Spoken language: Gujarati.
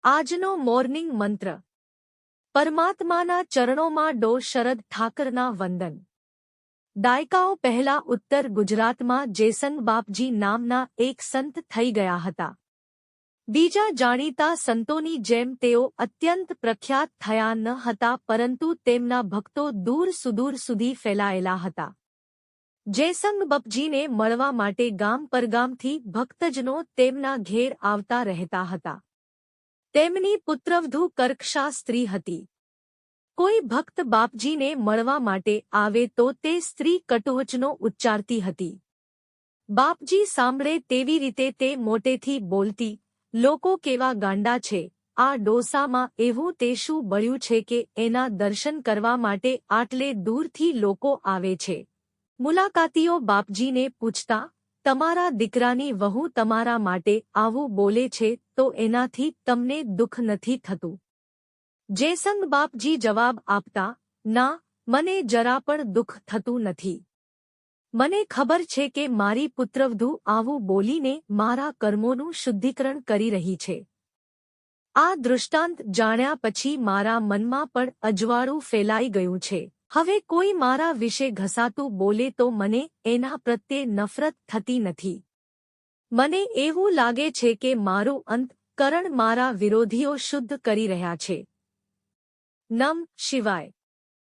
આજનો મોર્નિંગ મંત્ર પરમાત્માના ચરણોમાં ડો શરદ ઠાકરના વંદન। દાયકાઓ પહેલા ઉત્તર ગુજરાતમાં જેસંગ બાપજી નામના એક સંત થઈ ગયા હતા। બીજા જાણીતા સંતોની જેમ તેઓ અત્યંત પ્રખ્યાત થયા ન હતા, પરંતુ તેમના ભક્તો દૂર સુદૂર સુધી ફેલાયેલા હતા। જેસંગ બાપજીને મળવા માટે ગામ પરગામથી ભક્તજનો તેમના ઘેર આવતા રહેતા હતા। તેમની પુત્રવધુ કર્કશા સ્ત્રી હતી। કોઈ ભક્ત બાપજીને મળવા માટે આવે તો તે સ્ત્રી કટુવચનો ઉચ્ચારતી હતી। બાપજી સાંભળે તેવી રીતે તે મોટેથી બોલતી, લોકો કેવા ગાંડા છે, આ ડોસામાં એવું તે શું બળ્યું છે કે એના દર્શન કરવા માટે આટલે દૂરથી લોકો આવે છે। મુલાકાતીઓ બાપજીને પૂછતા, તમારા દીકરાની વહુ તમારા માટે આવું બોલે છે તો એનાથી તમને દુઃખ નથી થતું? જેસંગ બાપજી જવાબ આપતા, ના, મને જરા પણ દુઃખ થતું નથી। મને ખબર છે કે મારી પુત્રવધુ આવું બોલીને મારા કર્મોનું શુદ્ધિકરણ કરી રહી છે। આ દૃષ્ટાંત જાણ્યા પછી મારા મનમાં પણ અજવાળું ફેલાઈ ગયું છે। હવે કોઈ મારા વિશે ઘસાતું બોલે તો મને એના પ્રત્યે નફરત થતી નથી। મને એવું લાગે છે કે મારું અંતઃકરણ મારા વિરોધીઓ શુદ્ધ કરી રહ્યા છે। નમઃ શિવાય।